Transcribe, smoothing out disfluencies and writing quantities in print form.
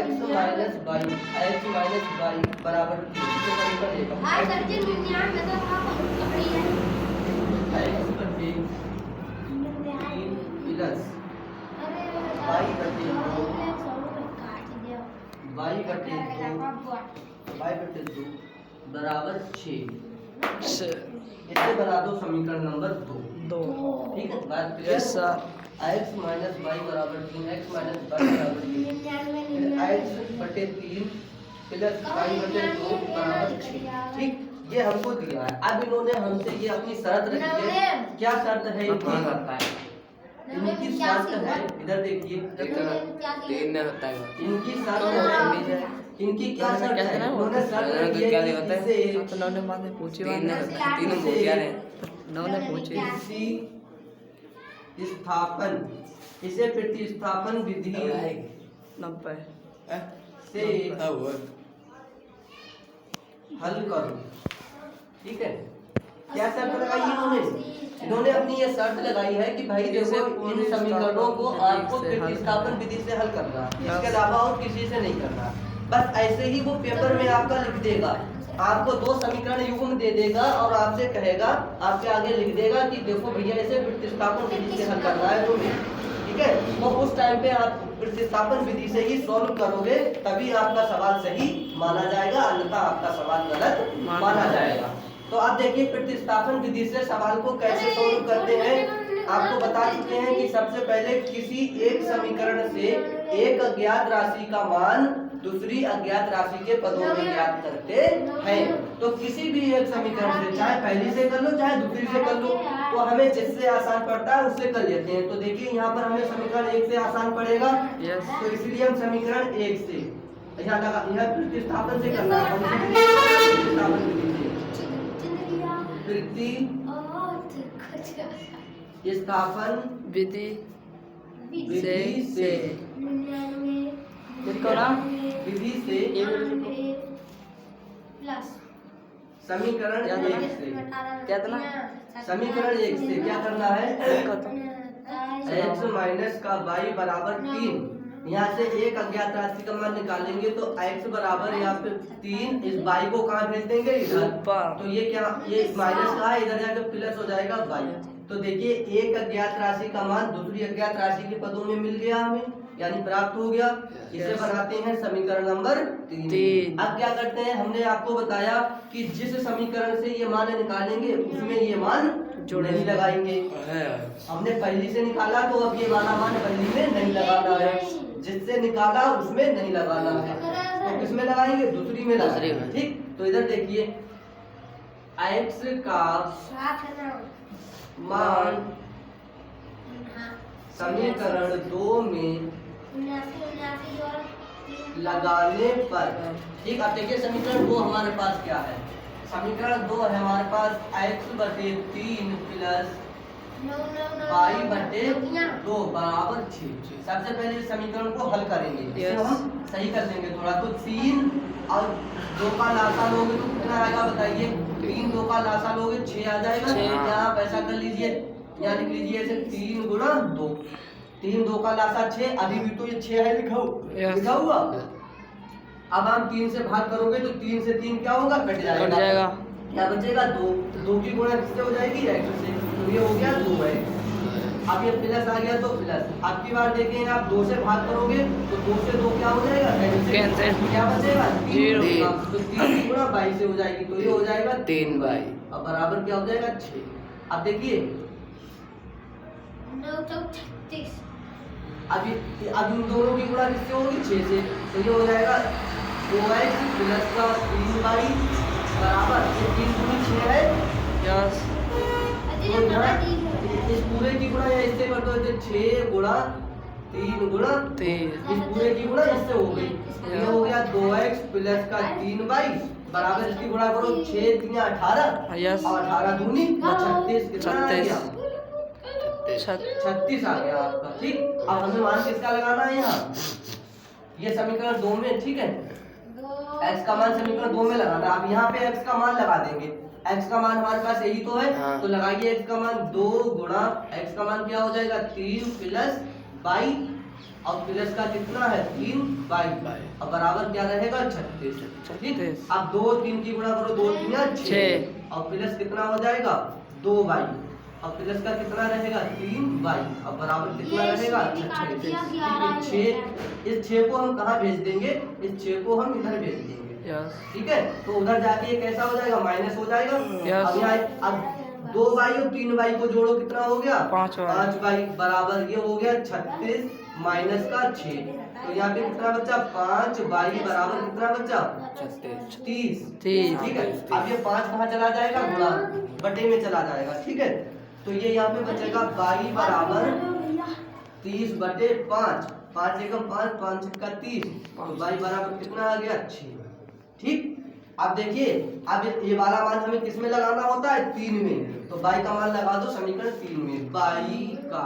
X minus Y बराबर x बटे 3 plus Y बटे 2 बराबर 6। इसे बना दो समीकरण नंबर 2। ठीक है, बात क्लियर है? एक्स माइनस वाई बराबर 3, एक्स माइनस वाई बराबर 3, एक्स बटे 3 प्लस वाई बटे 2 बराबर 6। ठीक, ये हमको दिया है। अब इन्होंने हमसे ये अपनी शर्त रखी है। क्या शर्त है इनकी? इनकी शर्त है, इधर देखिए, इनकी शर्त है, इनकी क्या शर्त है? इन्होंने शर्त रखी है कि स्थापन, इसे प्रतिस्थापन विधि से हल करो। ठीक है, क्या शर्त लगाई इन्होंने अपनी ये शर्त लगाई है कि भाई देखो इन समीकरणों को आपको प्रतिस्थापन विधि से हल करना, इसके अलावा और किसी से नहीं करना। बस ऐसे ही वो पेपर में आपका लिख देगा, आपको 2 समीकरण युग्म दे देगा और आपसे कहेगा, आपके आगे लिख देगा कि देखो भैया इसे प्रतिस्थापन विधि से हल करना है तुम्हें। ठीक है, वो उस टाइम पे आप प्रतिस्थापन विधि से ही सॉल्व करोगे, तभी आपका सवाल सही माना जाएगा, अन्यथा आपका सवाल गलत माना जाएगा। तो आप देखिए प्रतिस्थापन विधि से सवाल को कैसे सॉल्व करते हैं। आपको बता चुके हैं कि सबसे पहले किसी एक समीकरण से एक अज्ञात राशि का मान दूसरी अज्ञात राशि के पदों में ज्ञात करते हैं। तो किसी भी एक समीकरण से, चाहे पहली से कर लो चाहे दूसरी से कर लो, तो हमें जिससे आसान पड़ता है उससे कर लेते हैं। तो देखिए यहाँ पर हमें समीकरण 1 से आसान पड़ेगा, तो इसलिए हम समीकरण 1 से यहाँ प्रतिस्थापन से करना है, प्रतिस्थापन विधि से, प्रतिस्थापन विधि से समीकरण 1 से क्या करना है? एक्स माइनस का वाई बराबर 3, यहाँ से एक अज्ञात राशि का मान निकालेंगे तो x बराबर यहाँ पे 3, इस y को कहाँ भेज देंगे? इधर। तो ये क्या, ये माइनस का है, इधर जाकर प्लस हो जाएगा y। तो देखिए एक अज्ञात राशि का मान दूसरी अज्ञात राशि के पदों में मिल गया हमें, यानी प्राप्त हो गया। इसे बनाते हैं समीकरण नंबर 3। अब क्या करते हैं, हमने आपको बताया कि जिस समीकरण से ये मान निकालेंगे उसमें ये मान नहीं लगाएंगे। हमने पहली से निकाला तो अब ये वाला मान पहली में नहीं लगाना है, जिससे निकाला उसमें नहीं लगाना है। तो किसमें लगाएंगे? दूसरी में लगाएंगे। ठीक, तो इधर देखिए x का मान समीकरण 2 में लगाने पर, ठीक, अब देखिए समीकरण 2 हमारे पास क्या है? समीकरण 2 है हमारे पास x बटे 3 प्लस y बटे 2 बराबर 6। सबसे पहले इस समीकरण को हल करेंगे, इसे हम सही कर देंगे थोड़ा। तो 3 और 2 का लासा लोगे तो कितना आएगा बताइए? 3 2 का लासा लोगे 6 आ जाएगा। यहाँ आप ऐसा कर लीजिए, यहाँ लिख लीजिए ऐसे 3 गुणा 2, 3 2 का लासा 6, अभी भी तो ये 6 है लिखा हुआ। अब हम 3 से भाग करोगे तो 3 से 3 क्या होगा? कट जाएगा। क्या बचेगा? 2। 2 की गुणा किससे हो जाएगी? x से। तो ये हो गया 2 है। अब ये प्लस आ गया तो प्लस। अब की बार देखें आप 2 से भाग करोगे तो 2 से 2 क्या हो जाएगा? कैंसिल। क्या बचेगा? 3। तो 3 की गुणा 22 से हो जाएगी, तो ये हो जाएगा 3y। अब बराबर क्या हो जाएगा? 6। अब देखिए अब इन दोनों की गुणा किससे होगी? 6 से। तो ये हो जाएगा 2x प्लस का 3y बराबर 3 गुणा 6 है। तो यहाँ इस पूरे की गुणा या इससे कर दो, 6 गुणा 3 गुणा 3, इस पूरे की गुणा इससे हो गई। ये हो गया 2x प्लस का 3y बराबर, इसकी गुणा करो 6 3 18 और 18 दूनी 36, कितना आ गया? 36 आ गया आपका। ठीक, अब हमें मान किसका लगाना है यहाँ? ये समीकरण 2 में, ठीक है, x का मान समीकरण 2 में लगाना। अब यहाँ पे x का मान लगा देंगे। x का मान हमारे पास यही तो है, तो लगाइए x का मान 2 गुणा x का मान क्या हो जाएगा? 3 प्लस 22 और प्लस का कितना है 3 बाई, और बराबर क्या रहेगा 36। ठीक, अब 2 3 की गुणा करो, 2 3 या 6, और प्लस कितना हो जाएगा 2 बाई, और प्लस का कितना रहेगा 3 बाई, और बराबर कितना रहेगा 36। इस 6 को हम कहाँ भेज देंगे, इस 6 को हम इधर भेज देंगे। ठीक है, तो उधर जाके ये कैसा हो जाएगा, माइनस हो जाएगा। अब यहाँ अब 2 बाई और 3 बाई को जोड़ो, कितना हो गया 5 बाई, बराबर ये हो गया 36 माइनस का 6, तो यहाँ पे कितना बचा 5 बाई, बराबर कितना बचा 30। ठीक है, अब ये 5 कहाँ चला जाएगा, गुणा बटे में चला जाएगा। ठीक है, तो ये यहाँ पे बचेगा बाई बराबर 30 बटे 5, 5 एकम 5, 5 छक्का 30, तो बाई बराबर कितना आ गया 6। ठीक, अब देखिए, अब ये वाला मान हमें किस में लगाना होता है 3 में, तो बाई का मान लगा दो समीकरण 3 में, बाई का